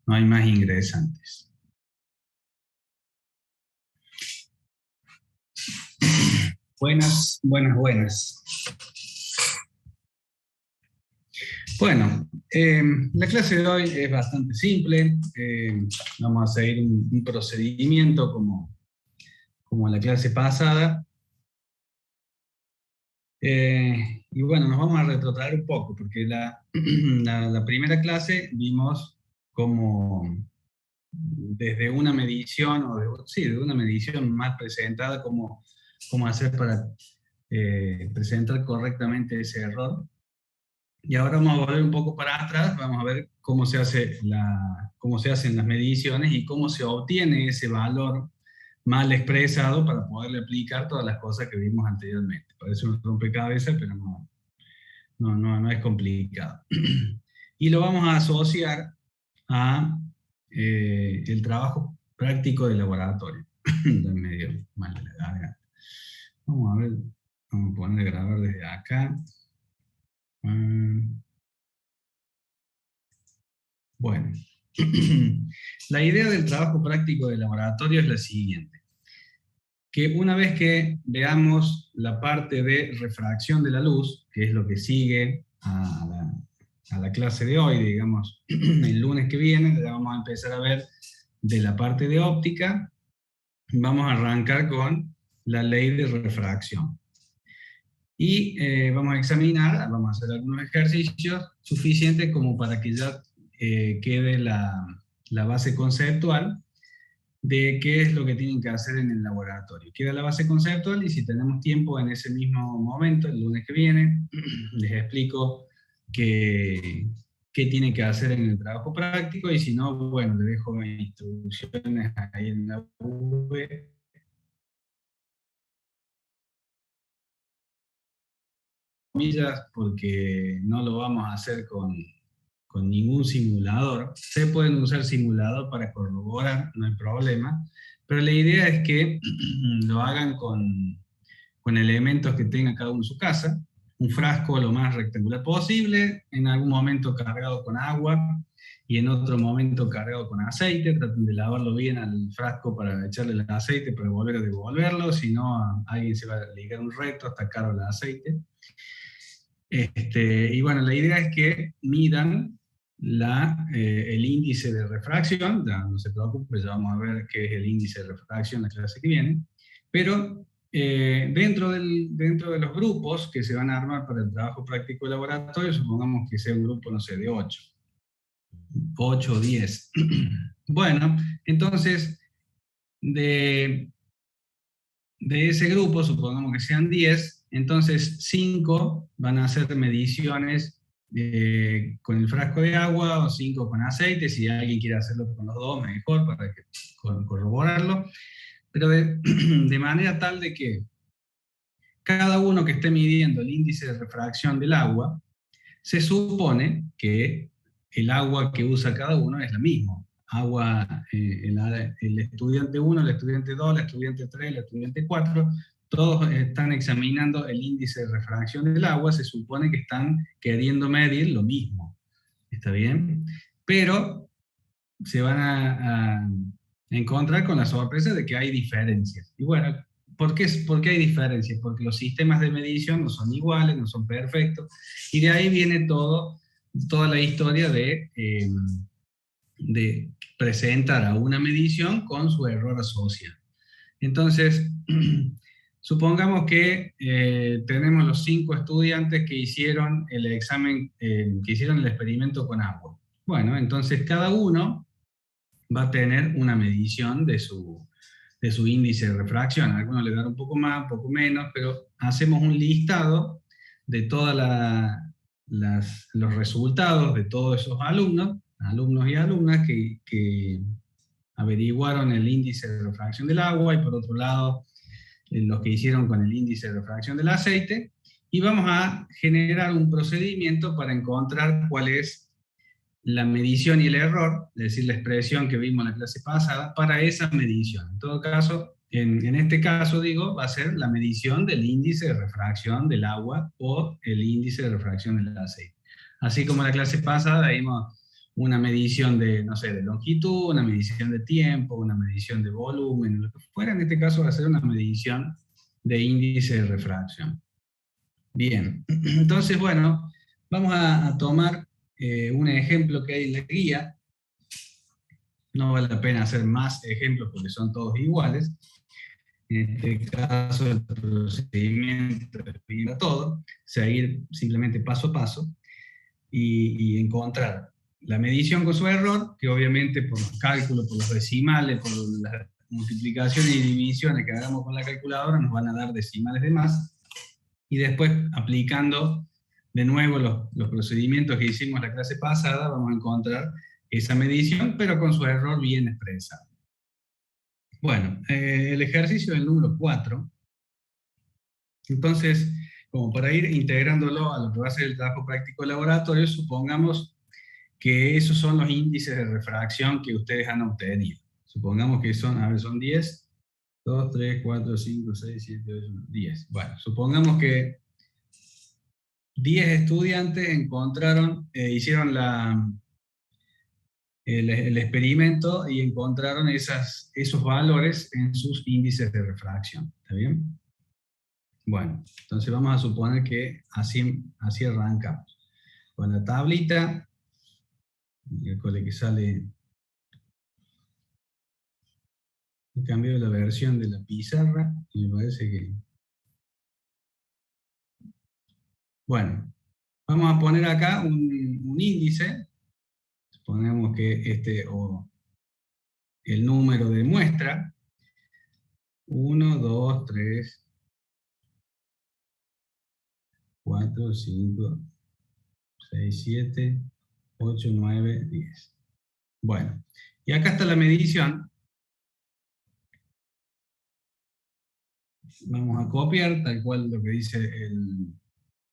no hay más ingresantes. Buenas. Bueno, la clase de hoy es bastante simple. Vamos a seguir un procedimiento como la clase pasada. Y bueno, nos vamos a retrotraer un poco, porque la primera clase vimos cómo desde una medición, de una medición más presentada, cómo hacer para presentar correctamente ese error. Y ahora vamos a volver un poco para atrás, vamos a ver cómo se hacen las mediciones y cómo se obtiene ese valor mal expresado para poderle aplicar todas las cosas que vimos anteriormente. Parece un rompecabezas, pero no es complicado. Y lo vamos a asociar a el trabajo práctico de laboratorio. Medio mal de la garganta. Vamos a ver, vamos a poner a grabar desde acá. Bueno, la idea del trabajo práctico de laboratorio es la siguiente: que una vez que veamos la parte de refracción de la luz, que es lo que sigue a la clase de hoy, digamos, el lunes que viene, vamos a empezar a ver de la parte de óptica. Vamos a arrancar con la ley de refracción. Y vamos a examinar, vamos a hacer algunos ejercicios suficientes como para que ya quede la base conceptual de qué es lo que tienen que hacer en el laboratorio. Queda la base conceptual y si tenemos tiempo en ese mismo momento, el lunes que viene, les explico qué tienen que hacer en el trabajo práctico, y si no, bueno, les dejo instrucciones ahí en la web. Porque no lo vamos a hacer con ningún simulador. Se pueden usar simulador para corroborar, no hay problema, pero la idea es que lo hagan con elementos que tenga cada uno en su casa. Un frasco lo más rectangular posible, en algún momento cargado con agua y en otro momento cargado con aceite. Traten de lavarlo bien al frasco para echarle el aceite para volver a devolverlo, si no alguien se va a ligar un reto hasta caro el aceite. Y bueno, la idea es que midan el índice de refracción. Ya, no se preocupe, ya vamos a ver qué es el índice de refracción en la clase que viene, pero dentro de los grupos que se van a armar para el trabajo práctico de laboratorio, supongamos que sea un grupo, no sé, de 8 o 10. Bueno, entonces, de ese grupo, supongamos que sean 10, entonces 5 van a hacer mediciones con el frasco de agua o 5 con aceite. Si alguien quiere hacerlo con los dos, mejor, para corroborarlo. Pero de manera tal de que cada uno que esté midiendo el índice de refracción del agua, se supone que el agua que usa cada uno es la misma. Agua, el estudiante 1, el estudiante 2, el estudiante 3, el estudiante 4, todos están examinando el índice de refracción del agua. Se supone que están queriendo medir lo mismo. ¿Está bien? Pero se van a encontrar con la sorpresa de que hay diferencias. Y bueno, ¿por qué hay diferencias? Porque los sistemas de medición no son iguales, no son perfectos, y de ahí viene toda la historia de presentar a una medición con su error asociado. Entonces, supongamos que tenemos los 5 estudiantes que hicieron el examen, que hicieron el experimento con agua. Bueno, entonces cada uno va a tener una medición de su índice de refracción. A algunos le dan un poco más, un poco menos, pero hacemos un listado de todos los resultados de todos esos alumnos y alumnas que averiguaron el índice de refracción del agua, y por otro lado los que hicieron con el índice de refracción del aceite, y vamos a generar un procedimiento para encontrar cuál es la medición y el error, es decir, la expresión que vimos en la clase pasada, para esa medición. En todo caso, en este caso, va a ser la medición del índice de refracción del agua o el índice de refracción del aceite. Así como en la clase pasada vimos una medición de, no sé, de longitud, una medición de tiempo, una medición de volumen, lo que fuera. En este caso va a ser una medición de índice de refracción. Bien, entonces, bueno, vamos a tomar un ejemplo que hay en la guía. No vale la pena hacer más ejemplos porque son todos iguales. En este caso, el procedimiento es todo, seguir simplemente paso a paso y encontrar la medición con su error, que obviamente por los cálculos, por los decimales, por las multiplicaciones y divisiones que hagamos con la calculadora, nos van a dar decimales de más. Y después, aplicando de nuevo los procedimientos que hicimos la clase pasada, vamos a encontrar esa medición, pero con su error bien expresado. Bueno, el ejercicio del número 4. Entonces, como para ir integrándolo a lo que va a ser el trabajo práctico de laboratorio, supongamos que esos son los índices de refracción que ustedes han obtenido. Supongamos que son, a ver, son 10, 2, 3, 4, 5, 6, 7, 8, 10. Bueno, supongamos que 10 estudiantes encontraron, hicieron el experimento y encontraron esos valores en sus índices de refracción. ¿Está bien? Bueno, entonces vamos a suponer que así arrancamos. Con la tablita, el que sale, he cambiado la versión de la pizarra y me parece que... Bueno, vamos a poner acá un índice. Suponemos que o el número de muestra, 1, 2, 3, 4, 5, 6, 7, 8, 9, 10. Bueno, y acá está la medición. Vamos a copiar tal cual lo que dice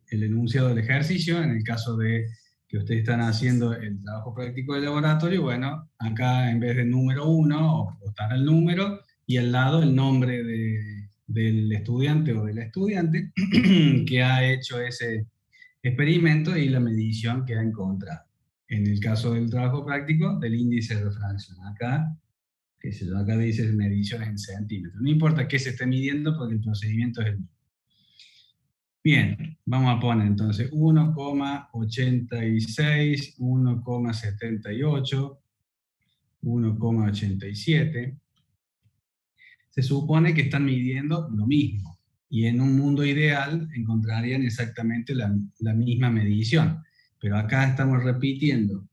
el enunciado del ejercicio. En el caso de que ustedes están haciendo el trabajo práctico de laboratorio, bueno, acá en vez de número 1, está el número y al lado el nombre del estudiante o de la estudiante que ha hecho ese experimento y la medición que ha encontrado. En el caso del trabajo práctico, del índice de refracción. Acá, acá dice mediciones en centímetros. No importa qué se esté midiendo porque el procedimiento es el mismo. Bien, vamos a poner entonces 1,86, 1,78, 1,87. Se supone que están midiendo lo mismo y en un mundo ideal encontrarían exactamente la misma medición. Pero acá estamos repitiendo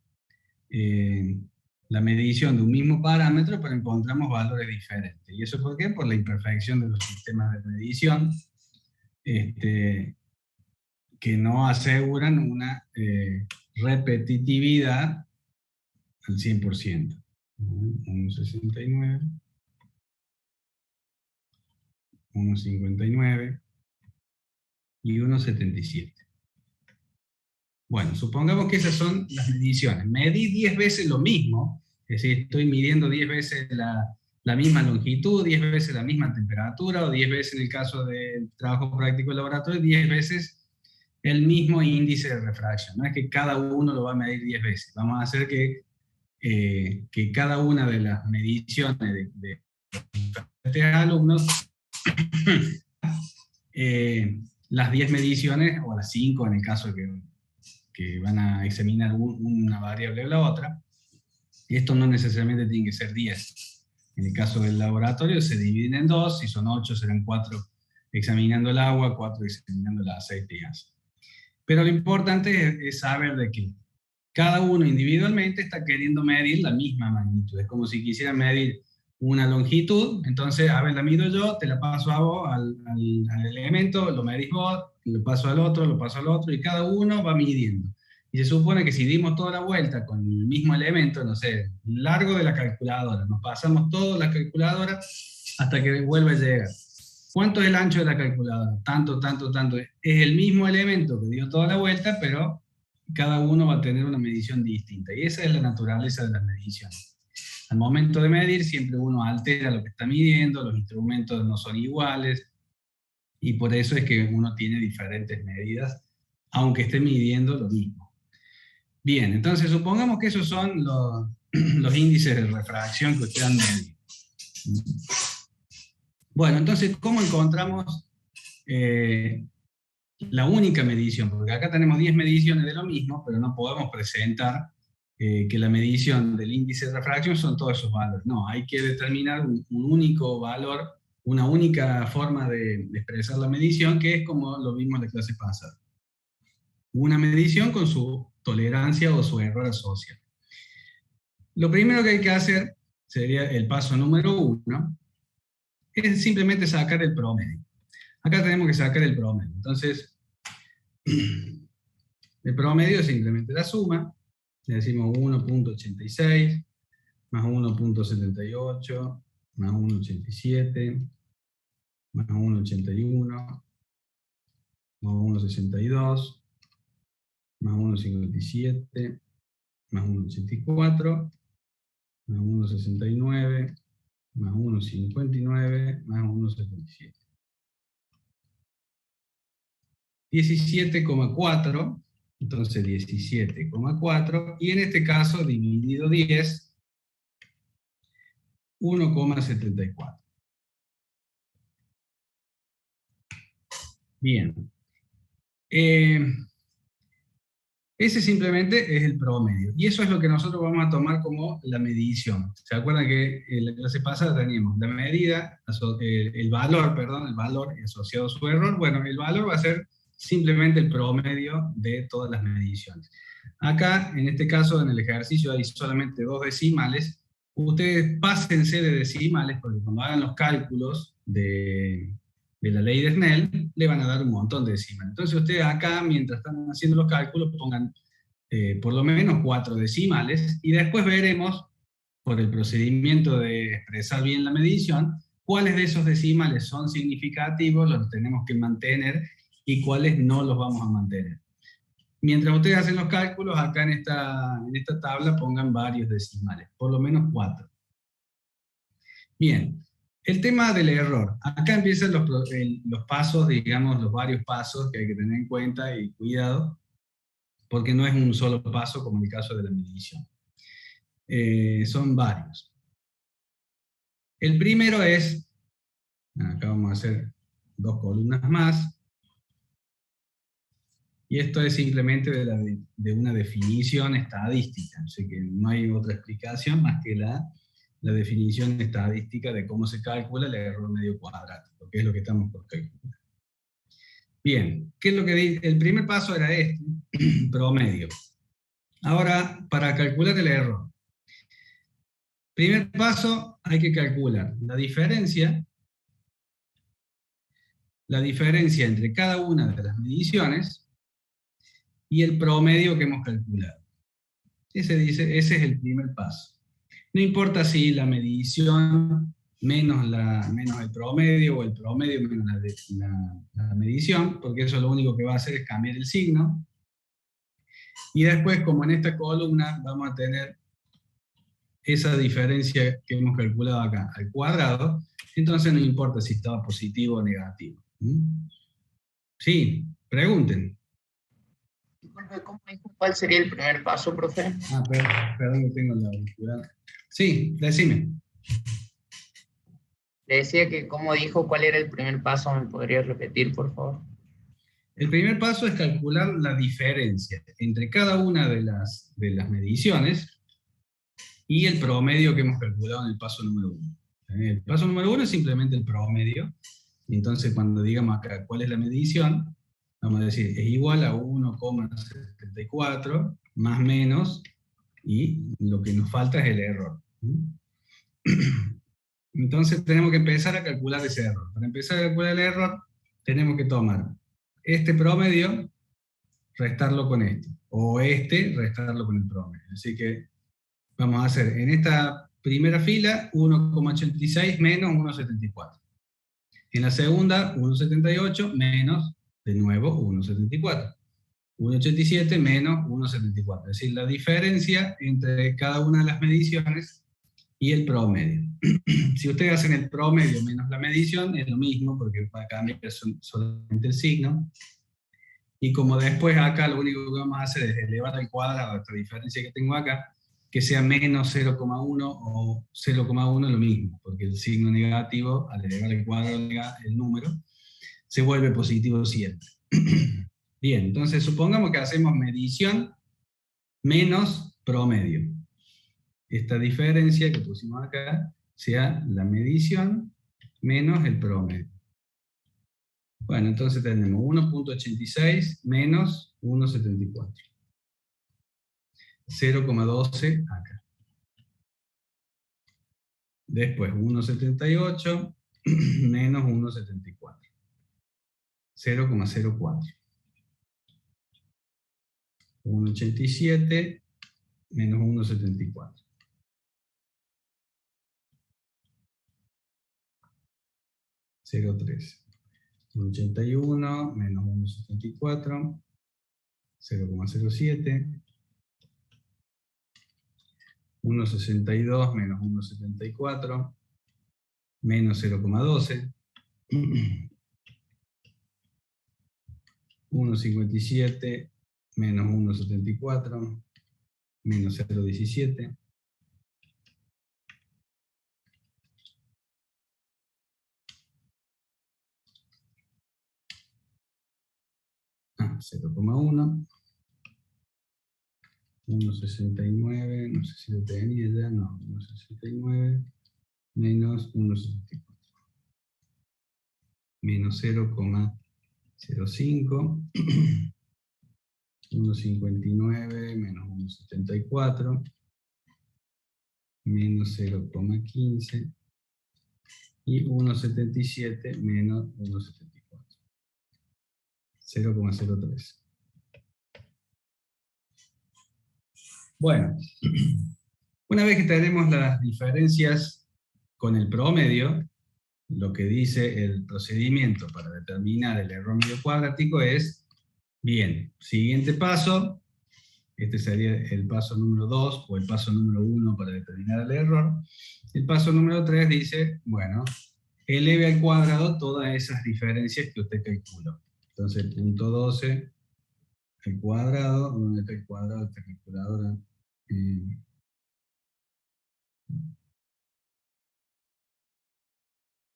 la medición de un mismo parámetro, pero encontramos valores diferentes. ¿Y eso por qué? Por la imperfección de los sistemas de medición, que no aseguran una repetitividad al 100%. 1,69, 1,59 y 1,77. Bueno, supongamos que esas son las mediciones. Medí 10 veces lo mismo, es decir, estoy midiendo 10 veces la misma longitud, 10 veces la misma temperatura, o 10 veces en el caso del trabajo práctico de laboratorio, 10 veces el mismo índice de refracción. No es que cada uno lo va a medir 10 veces. Vamos a hacer que cada una de las mediciones de diferentes alumnos, las 10 mediciones, o las 5 en el caso que van a examinar una variable o la otra, y esto no necesariamente tiene que ser 10. En el caso del laboratorio se dividen en 2, si son 8 serán 4 examinando el agua, 4 examinando el aceite y gas. Pero lo importante es saber de que cada uno individualmente está queriendo medir la misma magnitud. Es como si quisiera medir una longitud, entonces, a ver, la mido yo, te la paso a vos, al elemento, lo medís vos, lo paso al otro, y cada uno va midiendo. Y se supone que si dimos toda la vuelta con el mismo elemento, no sé, largo de la calculadora, nos pasamos toda la calculadora hasta que vuelve a llegar. ¿Cuánto es el ancho de la calculadora? Tanto, tanto, tanto. Es el mismo elemento que dio toda la vuelta, pero cada uno va a tener una medición distinta. Y esa es la naturaleza de las mediciones. Al momento de medir, siempre uno altera lo que está midiendo, los instrumentos no son iguales, y por eso es que uno tiene diferentes medidas, aunque esté midiendo lo mismo. Bien, entonces supongamos que esos son los índices de refracción que ustedes han medido. Bueno, entonces, ¿cómo encontramos la única medición? Porque acá tenemos 10 mediciones de lo mismo, pero no podemos presentar que la medición del índice de refracción son todos esos valores. No, hay que determinar un único valor, una única forma de expresar la medición, que es como lo vimos en la clase pasada. Una medición con su tolerancia o su error asociado. Lo primero que hay que hacer sería el paso número 1, es simplemente sacar el promedio. Acá tenemos que sacar el promedio. Entonces, el promedio es simplemente la suma. Le decimos 1.86 más 1.78 más 1.87 más 1.81 más 1.62 más 1.57 más 1.84 más 1.69 más 1.59 más 1.77. 17,4, entonces 17,4, y en este caso dividido 10, 1,74. Bien. Ese simplemente es el promedio, y eso es lo que nosotros vamos a tomar como la medición. ¿Se acuerdan que en la clase pasada teníamos la medida, el valor asociado a su error? Bueno, el valor va a ser simplemente el promedio de todas las mediciones. Acá, en este caso, en el ejercicio hay solamente 2 decimales. Ustedes pásense de decimales, porque cuando hagan los cálculos de la ley de Snell, le van a dar un montón de decimales. Entonces ustedes acá, mientras están haciendo los cálculos, pongan por lo menos 4 decimales, y después veremos, por el procedimiento de expresar bien la medición, cuáles de esos decimales son significativos, los tenemos que mantener, y cuáles no los vamos a mantener. Mientras ustedes hacen los cálculos, acá en esta tabla pongan varios decimales, por lo menos 4. Bien, el tema del error. Acá empiezan los pasos, digamos, los varios pasos que hay que tener en cuenta y cuidado, porque no es un solo paso como en el caso de la medición. Son varios. El primero es, acá vamos a hacer 2 columnas más, y esto es simplemente de una definición estadística, así que no hay otra explicación más que la definición estadística de cómo se calcula el error medio cuadrático, que es lo que estamos por calcular. Bien, ¿qué es lo que dice? El primer paso era este, promedio. Ahora, para calcular el error. Primer paso, hay que calcular la diferencia entre cada una de las mediciones y el promedio que hemos calculado. Ese es el primer paso. No importa si la medición menos el promedio, o el promedio menos la medición, porque eso lo único que va a hacer es cambiar el signo. Y después, como en esta columna, vamos a tener esa diferencia que hemos calculado acá al cuadrado, entonces no importa si estaba positivo o negativo. Sí, pregunten. ¿Cuál sería el primer paso, profe? Perdón que tengo la auricular. Sí, decime. Le decía que, como dijo, ¿cuál era el primer paso? ¿Me podría repetir, por favor? El primer paso es calcular la diferencia entre cada una de las mediciones y el promedio que hemos calculado en el paso número 1. El paso número 1 es simplemente el promedio, y entonces cuando digamos acá cuál es la medición, vamos a decir, es igual a 1,74 más menos, y lo que nos falta es el error. Entonces tenemos que empezar a calcular ese error. Para empezar a calcular el error, tenemos que tomar este promedio, restarlo con este, o restarlo con el promedio. Así que vamos a hacer en esta primera fila 1,86 menos 1,74. En la segunda, 1,78 menos, de nuevo, 1,74. 1,87 menos 1,74. Es decir, la diferencia entre cada una de las mediciones y el promedio. Si ustedes hacen el promedio menos la medición, es lo mismo, porque va a cambiar solamente el signo. Y como después acá lo único que vamos a hacer es elevar al cuadrado esta diferencia que tengo acá, que sea menos 0,1 o 0,1 lo mismo, porque el signo negativo, al elevar al cuadrado el número, se vuelve positivo siempre. Bien, entonces supongamos que hacemos medición menos promedio. Esta diferencia que pusimos acá sea la medición menos el promedio. Bueno, entonces tenemos 1.86 menos 1.74. 0,12 acá. Después 1.78 menos 1.74. 0,04. 1.87 menos 1.74. 0,13. 1.81 menos 1.74. 0,07. 1,62 menos 1,74, menos 0,12, 1,57 menos 1,74, menos 0,17, 0,1, 1,69, no sé si lo tenía ya, no, 1,69, menos 1,74, menos 0,05, 1,59 menos 1,74, menos 0,15, y 1,77 menos 1,74. 0,03. Bueno, una vez que tenemos las diferencias con el promedio, lo que dice el procedimiento para determinar el error medio cuadrático es, bien, siguiente paso, este sería el paso número 2 o el paso número 1 para determinar el error. El paso número 3 dice, bueno, eleve al cuadrado todas esas diferencias que usted calculó. Entonces, punto 12 al cuadrado, ¿dónde está el cuadrado de esta calculadora?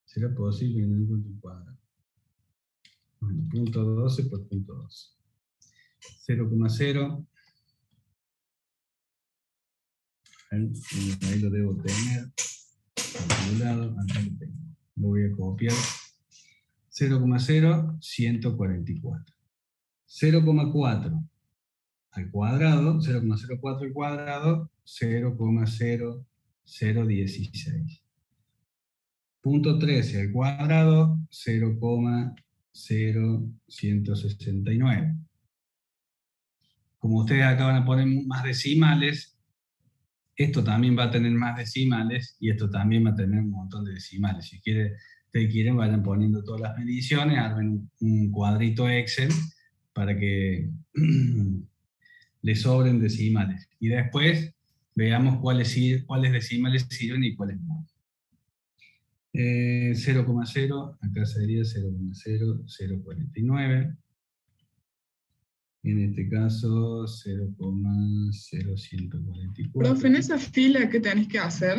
¿Será posible que no encuentre el cuadrado? Bueno, punto 12 por punto 12. 0,0. Ahí lo debo tener calculado. Acá lo tengo. Lo voy a copiar. 0,0, 144. 0,4 al cuadrado, 0,04 al cuadrado, 0,0016. Punto 13 al cuadrado, 0,0169. Como ustedes acá van a poner más decimales, esto también va a tener más decimales y esto también va a tener un montón de decimales. Si ustedes quieren, vayan poniendo todas las mediciones, armen un cuadrito Excel para que les sobren decimales. Y después veamos cuáles decimales sirven y cuáles no. 0,0, acá sería 0,0049. En este caso, 0,0144. Profe, en esa fila, ¿qué tenés que hacer?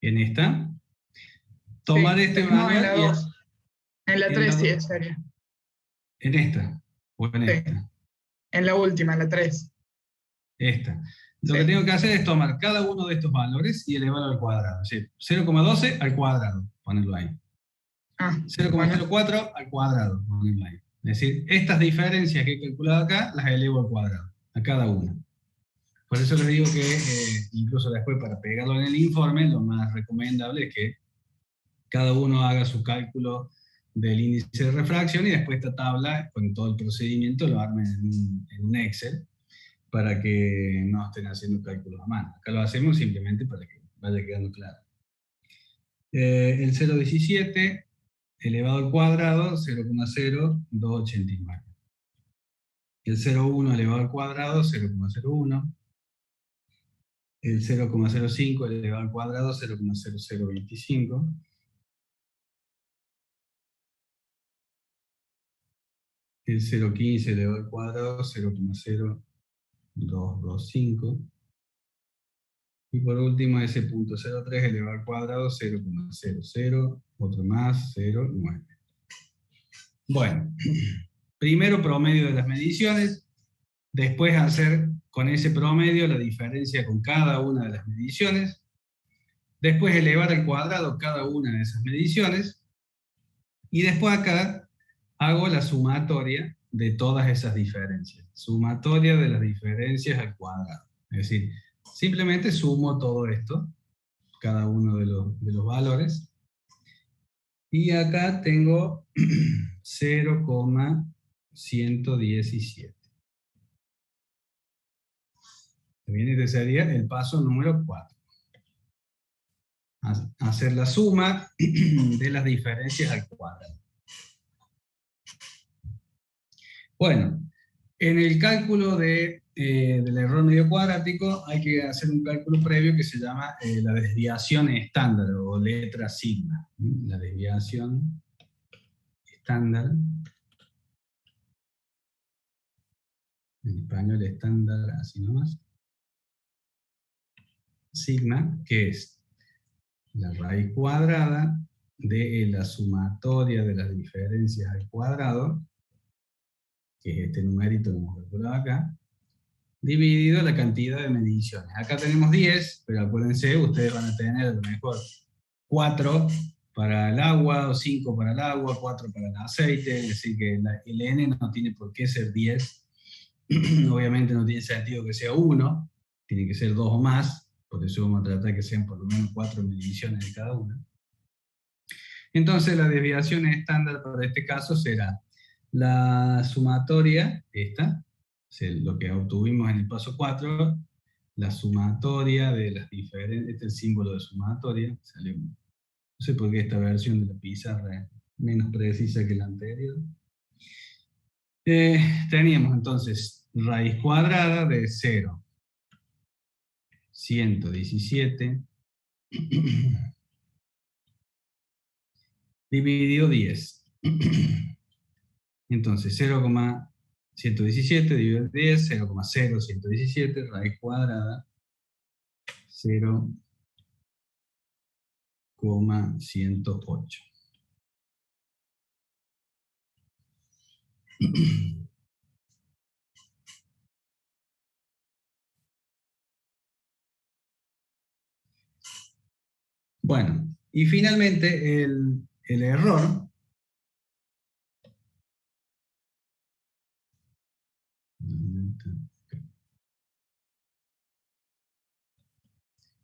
En esta, tomar Sí, este no, valor en la y 2. En la en 3 sí, la, sería. en esta, o en Sí. esta. En la última, en la 3. Esta. Lo Sí. que tengo que hacer es tomar cada uno de estos valores y elevarlo al cuadrado. Es decir, 0,12 al cuadrado, ponerlo ahí. Ah, 0,04 bueno. al cuadrado, ponerlo ahí. Es decir, estas diferencias que he calculado acá, las elevo al cuadrado, a cada una. Por eso les digo que, incluso después para pegarlo en el informe, lo más recomendable es que cada uno haga su cálculo del índice de refracción y después esta tabla, con todo el procedimiento, lo armen en un Excel para que no estén haciendo cálculos a mano. Acá lo hacemos simplemente para que vaya quedando claro. El 0,17 elevado al cuadrado, 0,0289. El 0,1 elevado al cuadrado, 0,01. El 0,05 elevado al cuadrado, 0,0025. el 0,15 elevado al cuadrado, 0,0225. Y por último ese punto 0,3 elevado al cuadrado, 0,00, otro más, 0,9. Bueno, primero promedio de las mediciones, después hacer con ese promedio la diferencia con cada una de las mediciones, después elevar al cuadrado cada una de esas mediciones, y después acá hago la sumatoria de todas esas diferencias. Sumatoria de las diferencias al cuadrado. Es decir, simplemente sumo todo esto, cada uno de los valores. Y acá tengo 0,117. Bien, este sería el paso número 4. Hacer la suma de las diferencias al cuadrado. Bueno, en el cálculo del error medio cuadrático hay que hacer un cálculo previo que se llama la desviación estándar o letra sigma. La desviación estándar, en español estándar, así nomás. Sigma, que es la raíz cuadrada de la sumatoria de las diferencias al cuadrado, que es este numerito que hemos calculado acá, dividido la cantidad de mediciones. Acá tenemos 10, pero acuérdense, ustedes van a tener a lo mejor 4 para el agua, o 5 para el agua, 4 para el aceite, es decir que el N no tiene por qué ser 10, obviamente no tiene sentido que sea 1, tiene que ser 2 o más, por eso vamos a tratar que sean por lo menos 4 mediciones de cada una. Entonces la desviación estándar para este caso será la sumatoria, esta, lo que obtuvimos en el paso 4, la sumatoria de las diferentes, este es el símbolo de sumatoria, sale, no sé por qué esta versión de la pizarra es menos precisa que la anterior. Teníamos entonces raíz cuadrada de 0,117 dividido 10. Entonces 0,117 dividido 10, 0,0117, raíz cuadrada, 0,108. Bueno, y finalmente el error.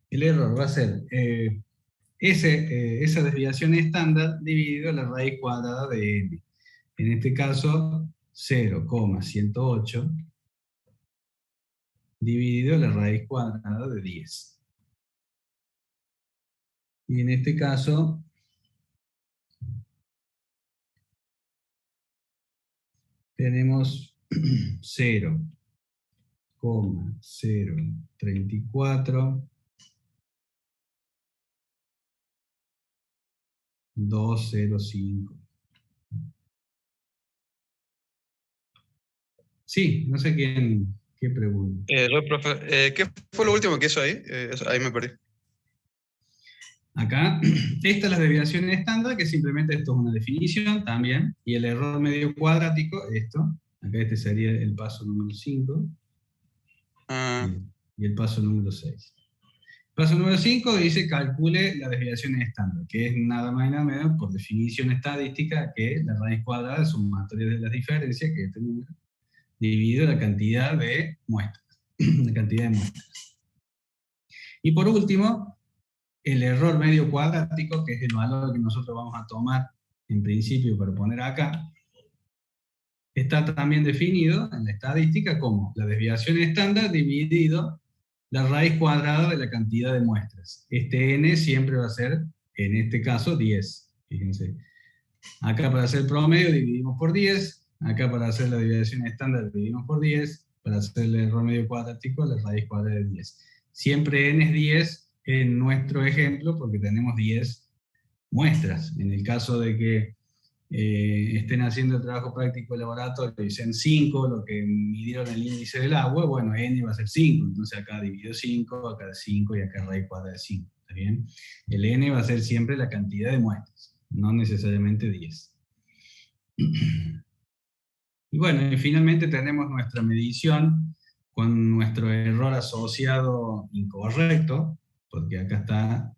El error va a ser esa desviación estándar dividido la raíz cuadrada de n. En este caso, 0,108 dividido la raíz cuadrada de 10. Y en este caso, tenemos 0,034 205. Sí, no sé qué pregunta. Profe, ¿qué fue lo último que hizo ahí? Ahí me perdí. Acá, esta es la desviación estándar, que simplemente esto es una definición también, y el error medio cuadrático, esto, acá este sería el paso número 5, y el paso número 6. Paso número 5 dice calcule la desviación estándar, que es nada más y nada menos, por definición estadística, que la raíz cuadrada de sumatoria de las diferencias, que es este número, dividido la cantidad de muestras. La cantidad de muestras. Y por último, el error medio cuadrático, que es el valor que nosotros vamos a tomar en principio para poner acá, está también definido en la estadística como la desviación estándar dividido la raíz cuadrada de la cantidad de muestras. Este n siempre va a ser, en este caso, 10. Fíjense. Acá para hacer el promedio dividimos por 10, acá para hacer la desviación estándar dividimos por 10, para hacer el error medio cuadrático la raíz cuadrada de 10. Siempre n es 10 en nuestro ejemplo porque tenemos 10 muestras. En el caso de que estén haciendo el trabajo práctico de laboratorio y sean 5 lo que midieron el índice del agua, bueno, n va a ser 5, entonces acá divido 5, acá 5 y acá raíz cuadrada de 5, ¿está bien? El n va a ser siempre la cantidad de muestras, no necesariamente 10. Y bueno, y finalmente tenemos nuestra medición con nuestro error asociado incorrecto, porque acá está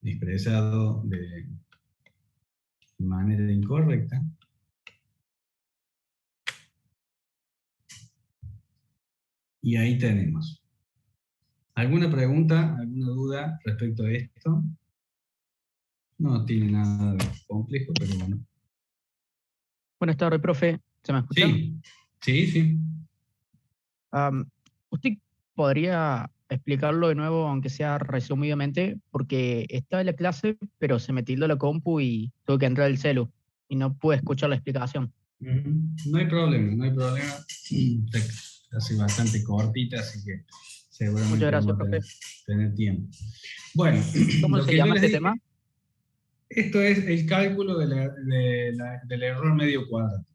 expresado de manera incorrecta. Y ahí tenemos. ¿Alguna pregunta, alguna duda respecto a esto? No tiene nada de complejo, pero bueno. Buenas tardes, profe. ¿Se me escucha? Sí. ¿Usted podría explicarlo de nuevo, aunque sea resumidamente? Porque estaba en la clase, pero se me tildó la compu y tuve que entrar el celu y no pude escuchar la explicación. No hay problema. Hace bastante cortita, así que seguramente Muchas gracias, vamos a profe. tener tiempo. Bueno, ¿Cómo se llama este tema? Esto es el cálculo del error medio cuadrático.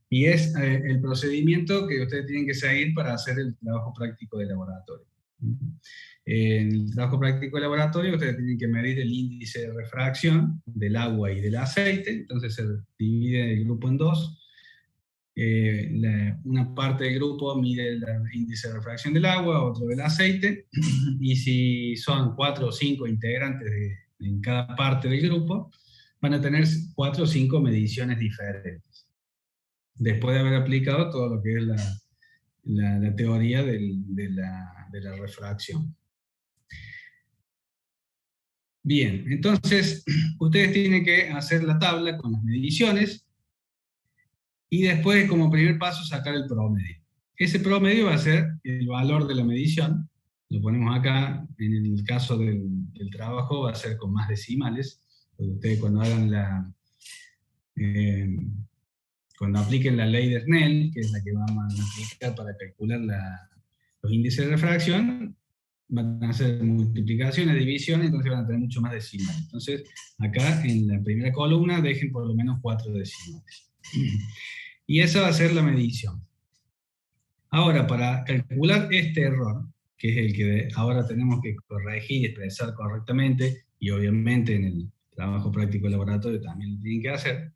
Y es el procedimiento que ustedes tienen que seguir para hacer el trabajo práctico de laboratorio. En el trabajo práctico de laboratorio ustedes tienen que medir el índice de refracción del agua y del aceite, entonces se divide el grupo en dos. Una parte del grupo mide el índice de refracción del agua, otro del aceite, y si son 4 o 5 integrantes en cada parte del grupo, van a tener 4 o 5 mediciones diferentes, después de haber aplicado todo lo que es la teoría de la refracción. Bien, entonces ustedes tienen que hacer la tabla con las mediciones, y después, como primer paso, sacar el promedio. Ese promedio va a ser el valor de la medición. Lo ponemos acá, en el caso del trabajo, va a ser con más decimales. Porque ustedes cuando hagan cuando apliquen la ley de Snell, que es la que vamos a aplicar para calcular los índices de refracción, van a hacer multiplicaciones, divisiones, entonces van a tener mucho más decimales. Entonces, acá en la primera columna dejen por lo menos 4 decimales. Y esa va a ser la medición. Ahora, para calcular este error, que es el que ahora tenemos que corregir y expresar correctamente, y obviamente en el trabajo práctico de laboratorio también lo tienen que hacer,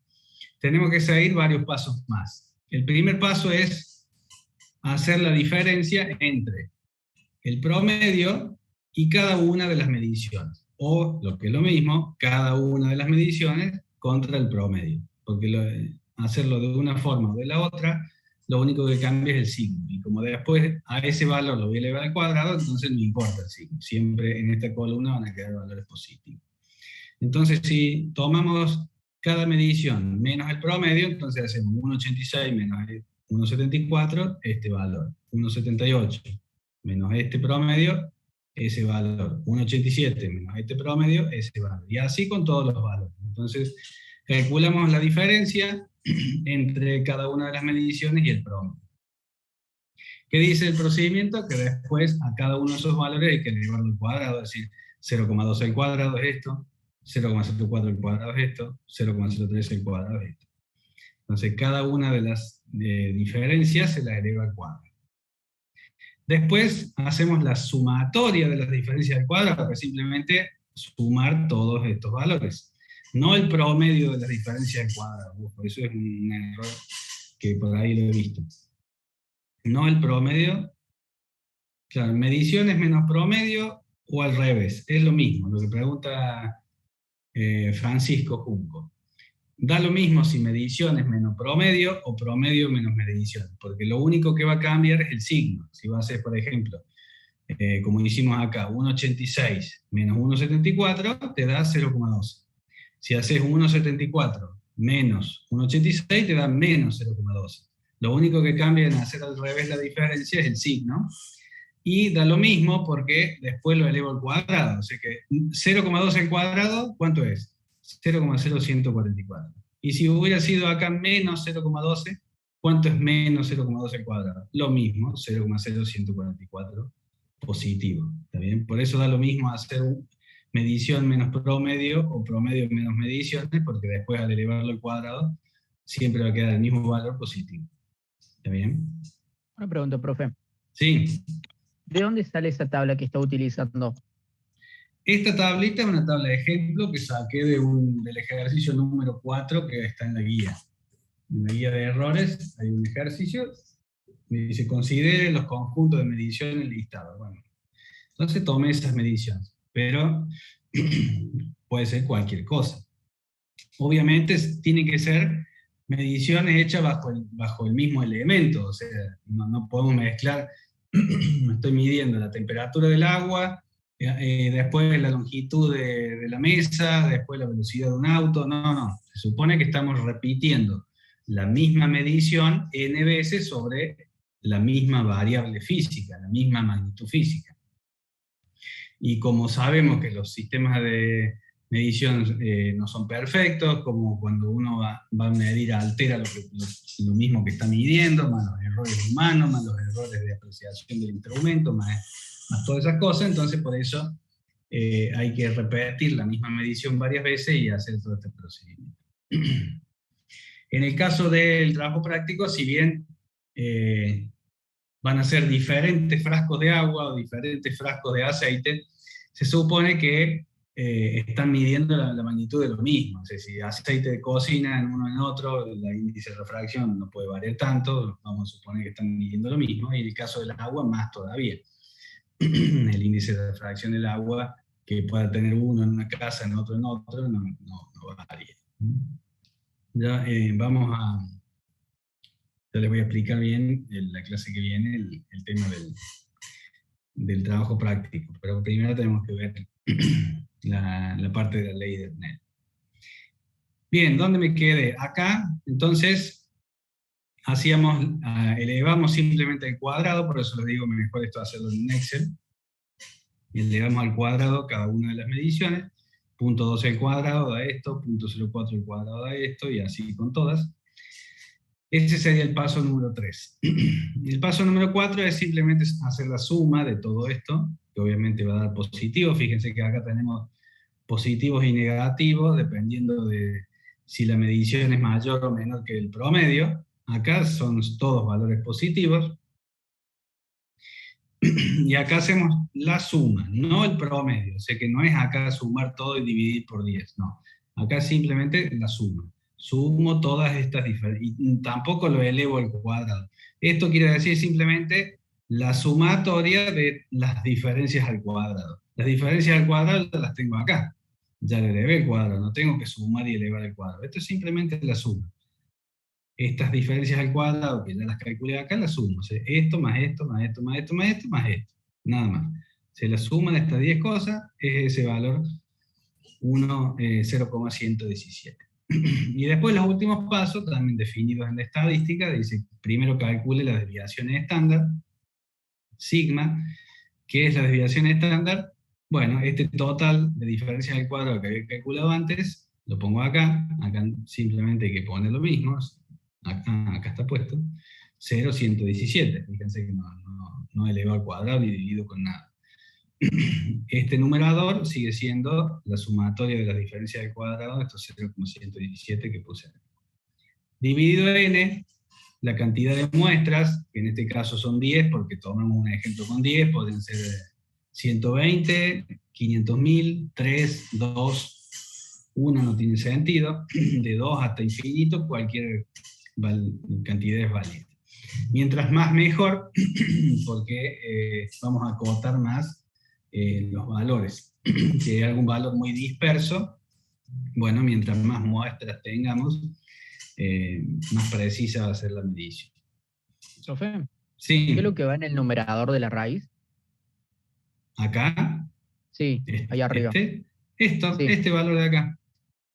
tenemos que seguir varios pasos más. El primer paso es hacer la diferencia entre el promedio y cada una de las mediciones. O, lo que es lo mismo, cada una de las mediciones contra el promedio. Porque hacerlo de una forma o de la otra, lo único que cambia es el signo. Y como después a ese valor lo voy a elevar al cuadrado, entonces no importa el signo. Siempre en esta columna van a quedar valores positivos. Entonces, si tomamos cada medición menos el promedio, entonces hacemos 1,86 menos 1,74, este valor. 1,78 menos este promedio, ese valor. 1,87 menos este promedio, ese valor. Y así con todos los valores. Entonces, calculamos la diferencia entre cada una de las mediciones y el promedio. ¿Qué dice el procedimiento? Que después a cada uno de esos valores hay que elevarlo al cuadrado, es decir, 0,2 al cuadrado es esto, 0,04 al cuadrado es esto, 0,03 al cuadrado es esto. Entonces, cada una de las diferencias se la eleva al cuadrado. Después hacemos la sumatoria de las diferencias al cuadrado, que es simplemente sumar todos estos valores. No el promedio de las diferencias al cuadrado. Eso es un error que por ahí lo he visto. No el promedio. Claro, mediciones menos promedio o al revés. Es lo mismo, lo que pregunta Francisco Junco. Da lo mismo si mediciones menos promedio o promedio menos mediciones, porque lo único que va a cambiar es el signo. Si va a ser, por ejemplo, como hicimos acá, 1,86 menos 1,74, te da 0,12. Si haces 1,74 menos 1,86, te da menos 0,12. Lo único que cambia en hacer al revés la diferencia es el signo. Y da lo mismo porque después lo elevo al cuadrado. O sea que 0,12 al cuadrado, ¿cuánto es? 0,0144. Y si hubiera sido acá menos 0,12, ¿cuánto es menos 0,12 al cuadrado? Lo mismo, 0,0144 positivo. ¿Está bien? Por eso da lo mismo hacer medición menos promedio o promedio menos mediciones, porque después al elevarlo al cuadrado siempre va a quedar el mismo valor positivo. ¿Está bien? Una pregunta, profe. Sí. ¿De dónde sale esa tabla que está utilizando? Esta tablita es una tabla de ejemplo que saqué del ejercicio número 4 que está en la guía. En la guía de errores hay un ejercicio que dice considere los conjuntos de mediciones listados. Bueno, entonces tomé esas mediciones, pero puede ser cualquier cosa. Obviamente tienen que ser mediciones hechas bajo el mismo elemento, o sea, no podemos mezclar, estoy midiendo la temperatura del agua, después la longitud de la mesa, después la velocidad de un auto, no, se supone que estamos repitiendo la misma medición n veces sobre la misma variable física, la misma magnitud física. Y como sabemos que los sistemas de medición no son perfectos, como cuando uno va a medir altera lo mismo que está midiendo, más los errores humanos, más los errores de apreciación del instrumento, más todas esas cosas, entonces por eso hay que repetir la misma medición varias veces y hacer todo este procedimiento. En el caso del trabajo práctico, si bien van a ser diferentes frascos de agua o diferentes frascos de aceite, se supone que están midiendo la magnitud de lo mismo. O sea, si aceite de cocina en uno en otro, el índice de refracción no puede variar tanto, vamos a suponer que están midiendo lo mismo, y en el caso del agua, más todavía. El índice de refracción del agua, que pueda tener uno en una casa, en otro, no varía. Ya ya les voy a explicar bien en la clase que viene el tema del trabajo práctico, pero primero tenemos que ver la parte de la ley de Snell. Bien, ¿dónde me quedé? Acá, entonces, elevamos simplemente al cuadrado, por eso les digo, mejor esto hacerlo en Excel. Elevamos al cuadrado cada una de las mediciones, 0.12 al cuadrado da esto, 0.04 al cuadrado da esto, y así con todas. Ese sería el paso número 3. El paso número 4 es simplemente hacer la suma de todo esto, que obviamente va a dar positivo. Fíjense que acá tenemos positivos y negativos, dependiendo de si la medición es mayor o menor que el promedio. Acá son todos valores positivos. Y acá hacemos la suma, no el promedio. O sea que no es acá sumar todo y dividir por 10, no. Acá simplemente la suma. Sumo todas estas diferencias, y tampoco lo elevo al cuadrado. Esto quiere decir simplemente la sumatoria de las diferencias al cuadrado. Las diferencias al cuadrado las tengo acá. Ya le elevé el cuadrado, no tengo que sumar y elevar el cuadrado. Esto es simplemente la suma. Estas diferencias al cuadrado, que ya las calculé acá, las sumo. O sea, esto más esto, más esto, más esto, más esto, más esto. Nada más. Se la suma de estas 10 cosas, es ese valor 0,117. Y después los últimos pasos, también definidos en la estadística, dice, primero calcule las desviaciones estándar, sigma. ¿Qué es la desviación estándar? Bueno, este total de diferencias al cuadrado que había calculado antes, lo pongo acá simplemente hay que poner lo mismo, acá está puesto, 0,117, fíjense que no elevo al cuadrado ni divido con nada. Este numerador sigue siendo la sumatoria de las diferencias del cuadrado, estos 0,117 que puse acá. Dividido en n, la cantidad de muestras, que en este caso son 10, porque tomamos un ejemplo con 10, pueden ser 120, 500.000, 3, 2, 1 no tiene sentido, de 2 hasta infinito, cualquier cantidad es válida. Mientras más mejor, porque vamos a acotar más los valores. Si hay algún valor muy disperso, bueno, mientras más muestras tengamos, más precisa va a ser la medición. Profe, Sí. ¿qué es lo que va en el numerador de la raíz? Acá. Sí, ahí arriba. Sí. Este valor de acá.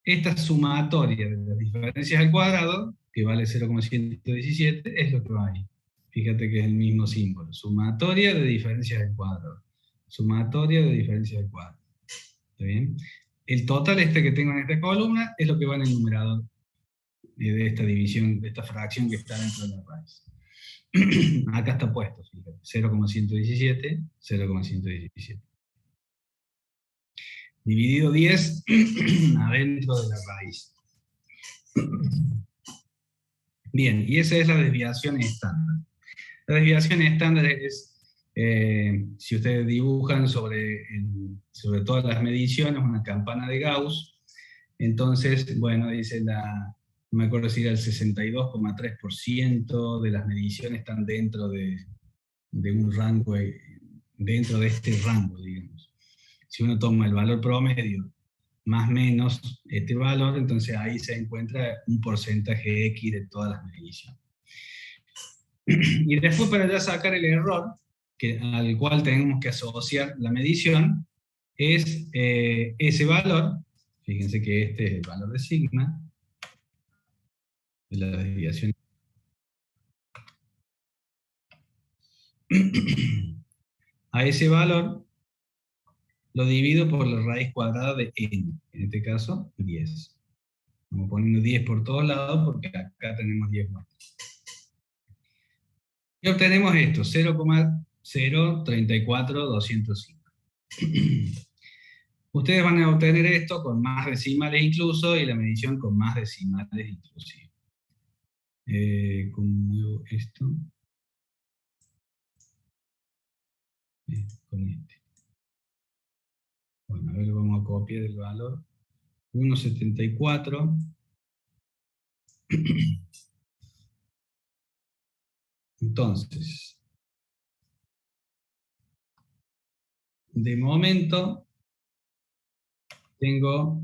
Esta sumatoria de las diferencias al cuadrado, que vale 0,117, es lo que va ahí. Fíjate que es el mismo símbolo. Sumatoria de diferencias al cuadrado. Sumatoria de diferencias al cuadrado. ¿Está bien? El total que tengo en esta columna es lo que va en el numerador de esta división, de esta fracción que está dentro de la raíz. Acá está puesto, fíjate, 0,117, 0,117. dividido 10 adentro de la raíz. Bien, y esa es la desviación estándar. La desviación estándar es, si ustedes dibujan sobre todas las mediciones, una campana de Gauss. Entonces, bueno, dice no me acuerdo si era el 62,3% de las mediciones están dentro de un rango, dentro de este rango, digamos. Si uno toma el valor promedio más o menos este valor, entonces ahí se encuentra un porcentaje X de todas las mediciones. Y después, para ya sacar el error, al cual tenemos que asociar la medición, es ese valor. Fíjense que este es el valor de sigma, de la desviación. A ese valor lo divido por la raíz cuadrada de n, en este caso 10. Vamos poniendo 10 por todos lados porque acá tenemos 10 más. Y obtenemos esto, 0,034205. Ustedes van a obtener esto con más decimales incluso, y la medición con más decimales inclusive. ¿Cómo muevo esto? Con este. Bueno, a ver, vamos a copiar el valor. 1,74. Entonces, de momento, tengo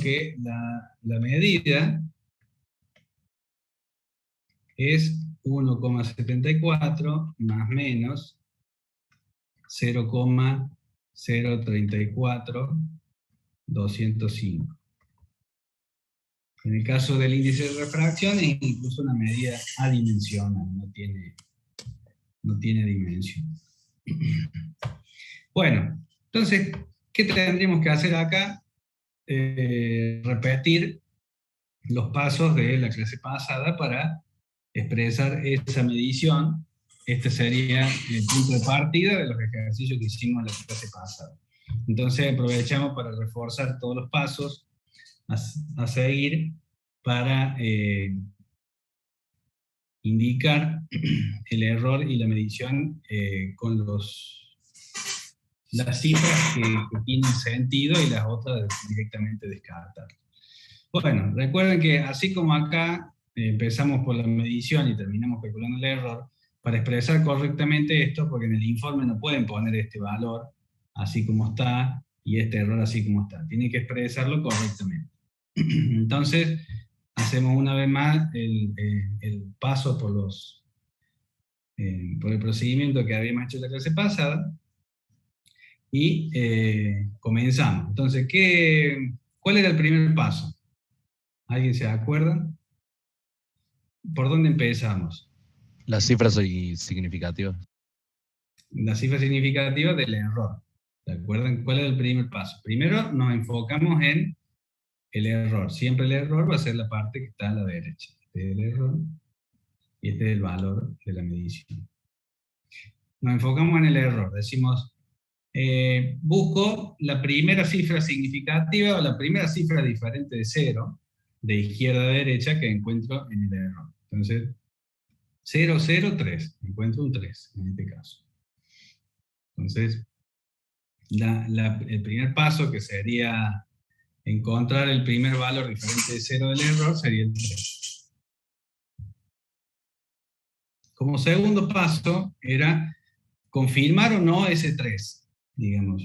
que la medida es 1,74 más menos 0,034205. En el caso del índice de refracción es incluso una medida adimensional, no tiene dimensión. Bueno, entonces, ¿qué tendríamos que hacer acá? Repetir los pasos de la clase pasada para expresar esa medición. Este sería el punto de partida de los ejercicios que hicimos en la clase pasada. Entonces aprovechamos para reforzar todos los pasos a seguir para indicar el error y la medición con las cifras que tienen sentido y las otras directamente descartar. Bueno, recuerden que así como acá empezamos por la medición y terminamos calculando el error, para expresar correctamente esto, porque en el informe no pueden poner este valor así como está y este error así como está, tienen que expresarlo correctamente. Entonces, hacemos una vez más el paso por el procedimiento que habíamos hecho en la clase pasada y comenzamos. Entonces, ¿cuál era el primer paso? ¿Alguien se acuerda? ¿Por dónde empezamos? Las cifras significativas. La cifra significativa del error. ¿Se acuerdan cuál era el primer paso? Primero nos enfocamos en el error. Siempre el error va a ser la parte que está a la derecha. Este es el error y este es el valor de la medición. Nos enfocamos en el error. Decimos, busco la primera cifra significativa o la primera cifra diferente de 0, de izquierda a derecha, que encuentro en el error. Entonces, 0,03. Encuentro un 3 en este caso. Entonces, el primer paso, que sería encontrar el primer valor diferente de 0 del error, sería el 3. Como segundo paso, era confirmar o no ese 3, digamos,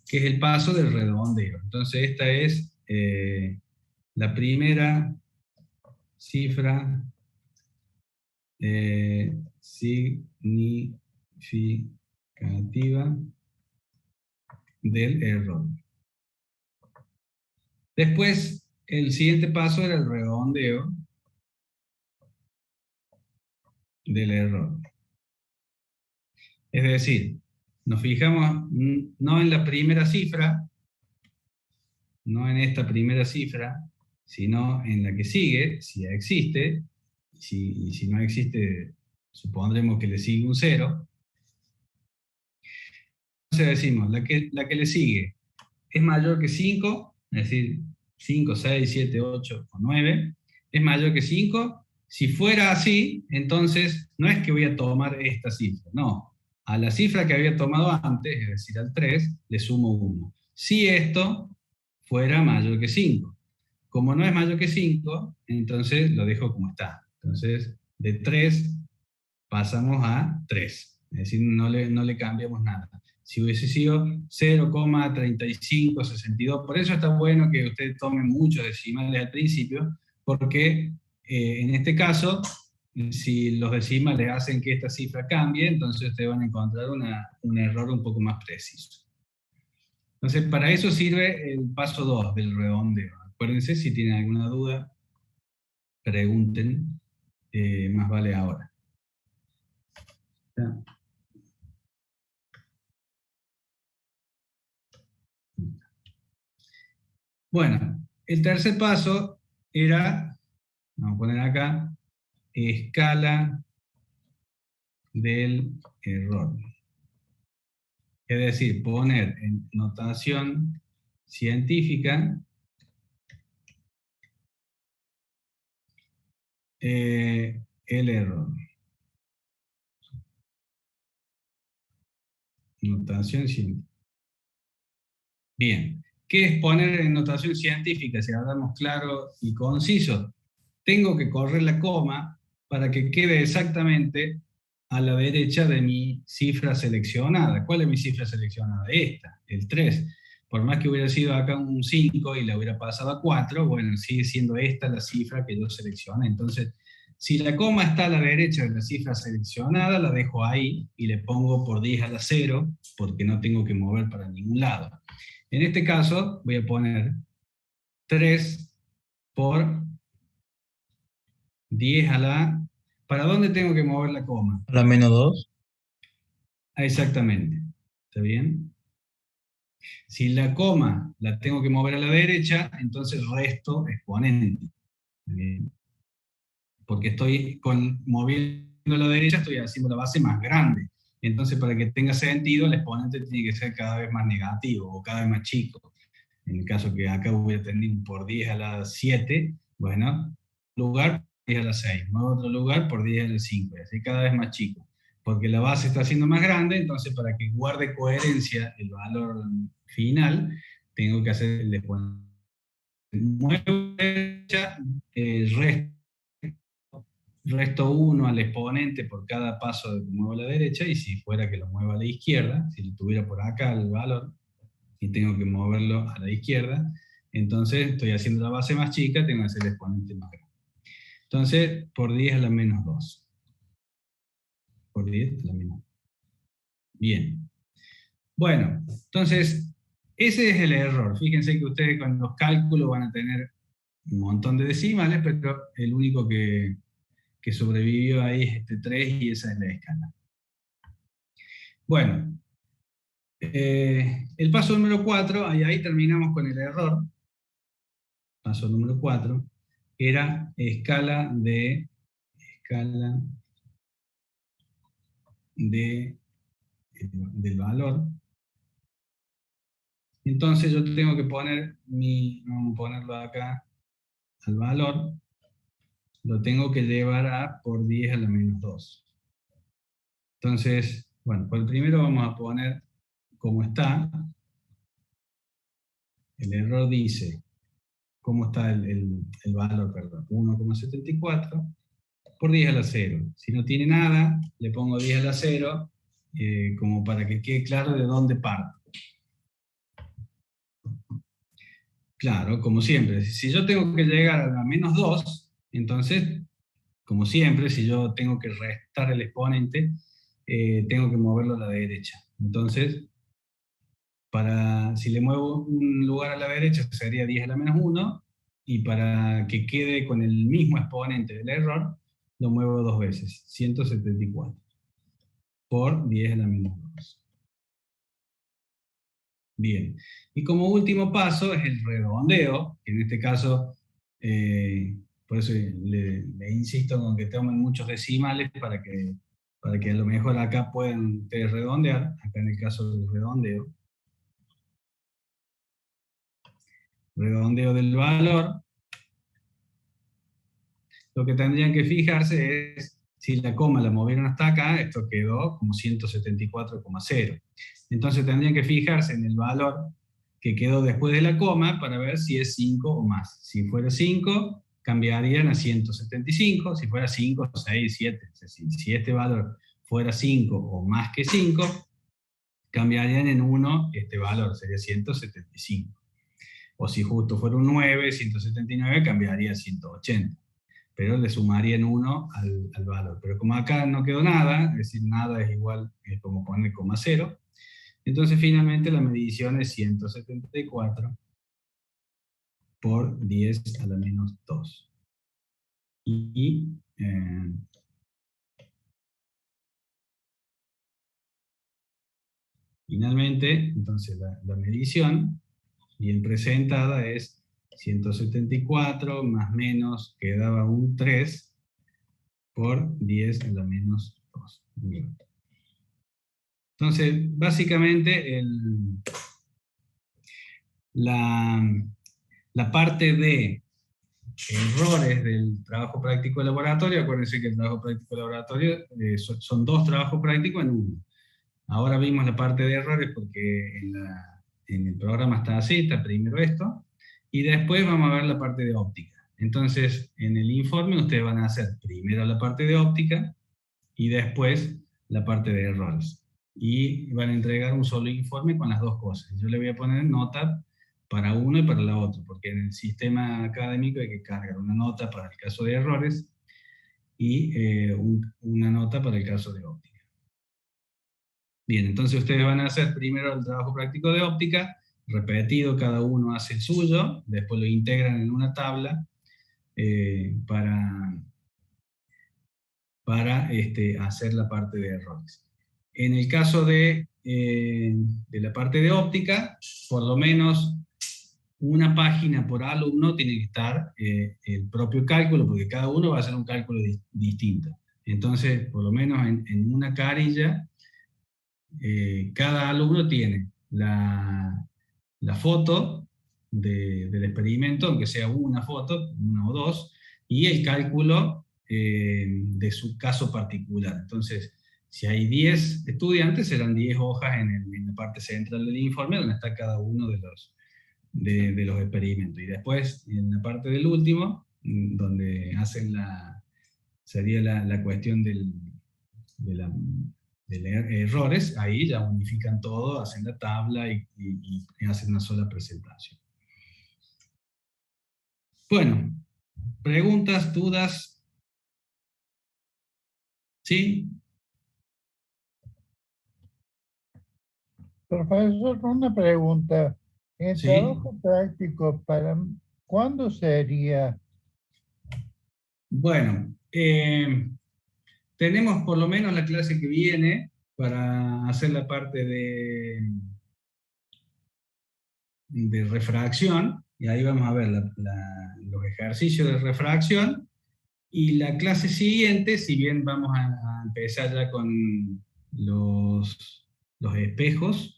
que es el paso del redondeo. Entonces, esta es la primera cifra significativa del error. Después, el siguiente paso era el redondeo del error. Es decir, nos fijamos no en la primera cifra, no en esta primera cifra, sino en la que sigue, si existe, y si no existe, supondremos que le sigue un 0. Entonces decimos, la que le sigue es mayor que 5, es decir, 5, 6, 7, 8 o 9, es mayor que 5. Si fuera así, entonces no es que voy a tomar esta cifra, no. A la cifra que había tomado antes, es decir, al 3, le sumo 1. Si esto fuera mayor que 5. Como no es mayor que 5, entonces lo dejo como está. Entonces, de 3 pasamos a 3. Es decir, no le cambiamos nada. Si hubiese sido 0,3562, por eso está bueno que ustedes tomen muchos decimales al principio, porque en este caso, si los decimales hacen que esta cifra cambie, entonces ustedes van a encontrar un error un poco más preciso. Entonces, para eso sirve el paso 2 del redondeo. Acuérdense, si tienen alguna duda, pregunten, más vale ahora. ¿Ya? Bueno, el tercer paso era, vamos a poner acá, escala del error. Es decir, poner en notación científica el error. Notación científica. Bien, ¿qué es poner en notación científica? Si hablamos claro y conciso, tengo que correr la coma para que quede exactamente a la derecha de mi cifra seleccionada. ¿Cuál es mi cifra seleccionada? Esta, el 3. Por más que hubiera sido acá un 5 y la hubiera pasado a 4, bueno, sigue siendo esta la cifra que yo seleccioné. Entonces, si la coma está a la derecha de la cifra seleccionada, la dejo ahí y le pongo por 10 a la 0, porque no tengo que mover para ningún lado. En este caso, voy a poner 3 por 10 a la... ¿Para dónde tengo que mover la coma? ¿A la -2? Exactamente. ¿Está bien? Si la coma la tengo que mover a la derecha, entonces resto exponente. ¿Está bien? Porque estoy moviendo a la derecha, estoy haciendo la base más grande. Entonces, para que tenga sentido, el exponente tiene que ser cada vez más negativo o cada vez más chico. En el caso que acá voy a tener por 10 a la 7, bueno, lugar 10 a la 6, muevo otro lugar por 10 a la 5, y así cada vez más chico. Porque la base está siendo más grande, entonces para que guarde coherencia el valor final, tengo que hacer el exponente. Muevo a la derecha, resto 1 al exponente por cada paso que muevo a la derecha, y si fuera que lo mueva a la izquierda, si lo tuviera por acá el valor, y tengo que moverlo a la izquierda, entonces estoy haciendo la base más chica, tengo que hacer el exponente más grande. Entonces, por 10 a la -2. Por 10 a la -2. Bien. Bueno, entonces, ese es el error. Fíjense que ustedes con los cálculos van a tener un montón de decimales, pero el único que sobrevivió ahí es este 3 y esa es la escala. Bueno, el paso número 4, ahí terminamos con el error. Paso número 4 era escala del valor. Entonces yo tengo que poner vamos a ponerlo acá al valor, lo tengo que llevar a por 10 a la -2. Entonces, bueno, por el primero vamos a poner como está. El error dice, ¿cómo está el valor? Perdón, 1,74 por 10 a la 0. Si no tiene nada, le pongo 10 a la 0, como para que quede claro de dónde parto. Claro, como siempre, si yo tengo que llegar a la -2, entonces, como siempre, si yo tengo que restar el exponente, tengo que moverlo a la derecha. Entonces, si le muevo un lugar a la derecha, sería 10 a la -1, y para que quede con el mismo exponente del error, lo muevo 2 veces, 174, por 10 a la menos 2. Bien, y como último paso es el redondeo, que en este caso, por eso le insisto con que tomen muchos decimales para que a lo mejor acá puedan ustedes redondear, acá en el caso del redondeo. Redondeo del valor. Lo que tendrían que fijarse es, si la coma la movieron hasta acá, esto quedó como 174,0. Entonces tendrían que fijarse en el valor que quedó después de la coma para ver si es 5 o más. Si fuera 5, cambiarían a 175, si fuera 5, 6, 7. Si este valor fuera 5 o más que 5, cambiarían en 1 este valor, sería 175. O si justo fuera un 9, 179, cambiaría a 180. Pero le sumarían 1 al valor. Pero como acá no quedó nada, es decir, nada es igual, es como poner coma 0, entonces finalmente la medición es 174 por 10 a la menos 2. Y finalmente, entonces la medición bien presentada es 174 más menos, quedaba un 3 por 10 a la menos 2. Bien. Entonces, básicamente, la parte de errores del trabajo práctico de laboratorio, acuérdense que el trabajo práctico de laboratorio son 2 trabajos prácticos en uno. Ahora vimos la parte de errores porque en el programa está así, está primero esto, y después vamos a ver la parte de óptica. Entonces, en el informe ustedes van a hacer primero la parte de óptica y después la parte de errores. Y van a entregar un solo informe con las 2 cosas. Yo le voy a poner nota para uno y para la otra, porque en el sistema académico hay que cargar una nota para el caso de errores y una nota para el caso de óptica. Bien, entonces ustedes van a hacer primero el trabajo práctico de óptica, repetido, cada uno hace el suyo, después lo integran en una tabla para hacer la parte de errores. En el caso de la parte de óptica, por lo menos una página por alumno tiene que estar el propio cálculo, porque cada uno va a hacer un cálculo distinto. Entonces, por lo menos en una carilla, cada alumno tiene la foto del experimento, aunque sea una foto, una o 2, y el cálculo de su caso particular. Entonces, si hay 10 estudiantes, serán 10 hojas en la parte central del informe, donde está cada uno de los experimentos. Y después, en la parte del último, donde hacen sería la cuestión de errores, ahí ya unifican todo, hacen la tabla y hacen una sola presentación. Bueno, preguntas, dudas. ¿Sí? Profesor, una pregunta. ¿El Sí. trabajo práctico para cuándo sería? Bueno, tenemos por lo menos la clase que viene para hacer la parte de refracción, y ahí vamos a ver los ejercicios de refracción, y la clase siguiente, si bien vamos a empezar ya con los espejos,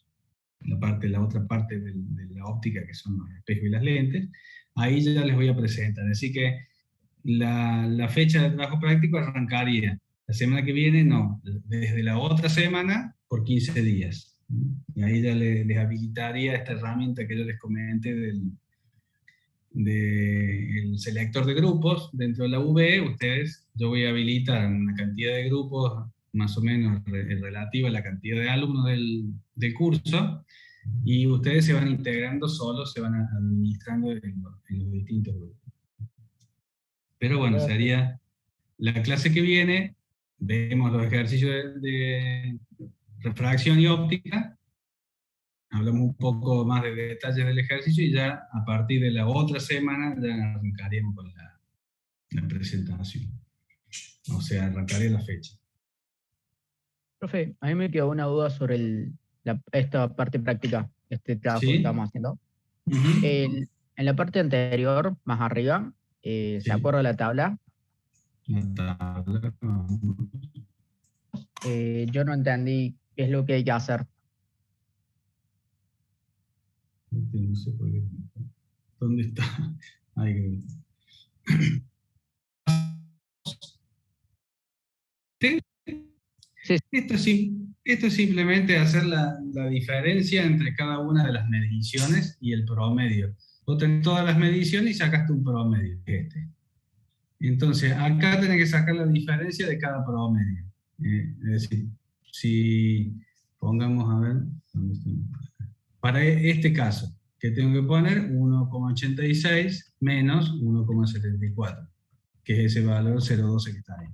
la otra parte de la óptica, que son los espejos y las lentes, ahí ya les voy a presentar. Así que la fecha de trabajo práctico arrancaría la semana que viene, no, desde la otra semana por 15 días. Y ahí ya les habilitaría esta herramienta que yo les comenté del selector de grupos dentro de la UB. Yo voy a habilitar una cantidad de grupos más o menos relativa a la cantidad de alumnos del curso, y ustedes se van integrando solos, se van administrando en los distintos grupos. Pero bueno, sería la clase que viene, vemos los ejercicios de refracción y óptica, hablamos un poco más de detalles del ejercicio, y ya a partir de la otra semana ya arrancaríamos con la presentación. O sea, arrancaré la fecha. Profe, a mí me quedó una duda sobre esta parte práctica, este trabajo Sí. que estamos haciendo. Ujú. En la parte anterior, más arriba, Sí. ¿se acuerda la tabla? La tabla. Yo no entendí qué es lo que hay que hacer. No sé por qué. ¿Dónde está? Ahí. Sí. Esto es simplemente hacer la diferencia entre cada una de las mediciones y el promedio. Vos tenés todas las mediciones y sacaste un promedio, Entonces, acá tenés que sacar la diferencia de cada promedio. Es decir, si pongamos, a ver, ¿dónde está? Para este caso, que tengo que poner 1,86 menos 1,74, que es ese valor 0,12 que está ahí.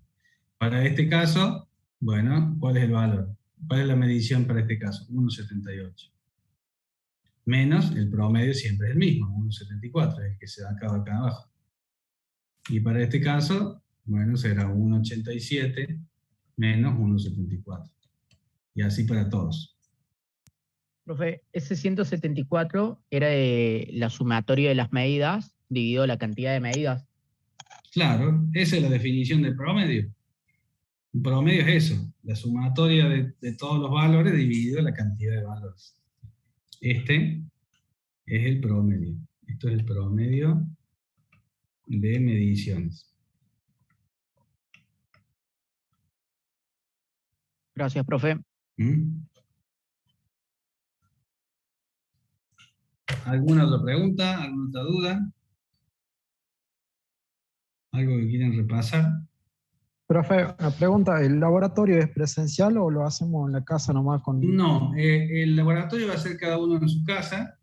Para este caso, bueno, ¿cuál es el valor? ¿Cuál es la medición para este caso? 1,78. Menos el promedio siempre es el mismo, 1,74, es el que se da acá abajo. Y para este caso, bueno, será 1,87 menos 1,74. Y así para todos. Profe, ese 174 era la sumatoria de las medidas dividido la cantidad de medidas. Claro, esa es la definición del promedio. Un promedio es eso, la sumatoria de todos los valores dividido la cantidad de valores. Este es el promedio. Esto es el promedio de mediciones. Gracias, profe. ¿Mm? ¿Alguna otra pregunta? ¿Alguna otra duda? ¿Algo que quieran repasar? Profe, la pregunta, ¿el laboratorio es presencial o lo hacemos en la casa nomás con...? No, el laboratorio va a ser cada uno en su casa.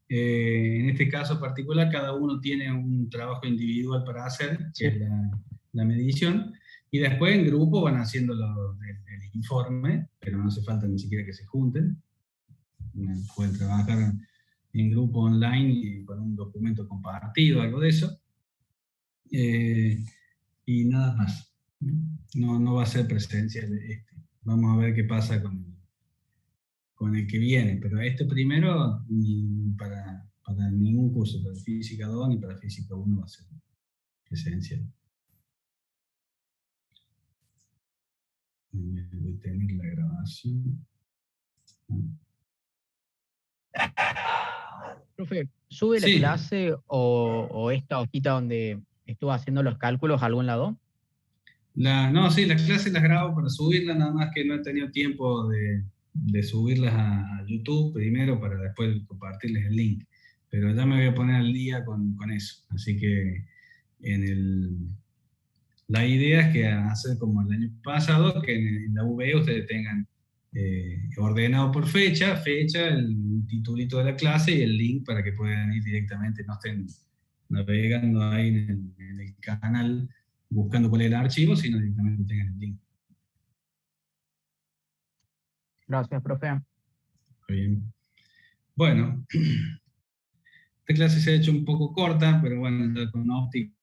En este caso particular, cada uno tiene un trabajo individual para hacer, que es la medición, y después en grupo van haciendo el informe, pero no hace falta ni siquiera que se junten. Pueden trabajar en grupo online y con un documento compartido, algo de eso. Y nada más. No va a ser presencial este. Vamos a ver qué pasa con el que viene, pero este primero ni para ningún curso, para Física 2 ni para Física 1 va a ser presencial. Voy a detener la grabación. Profe, ¿sube la Sí. clase o esta hojita donde estuvo haciendo los cálculos a algún lado? No, sí, las clases las grabo para subirlas, nada más que no he tenido tiempo de subirlas a YouTube primero para después compartirles el link. Pero ya me voy a poner al día con eso. Así que la idea es que hacer como el año pasado, que en la VE ustedes tengan ordenado por fecha, el titulito de la clase y el link para que puedan ir directamente, no estén navegando ahí en el canal buscando cuál es el archivo, sino directamente tengan el link. Gracias, profe. Bien. Bueno, esta clase se ha hecho un poco corta, pero bueno, ya con óptica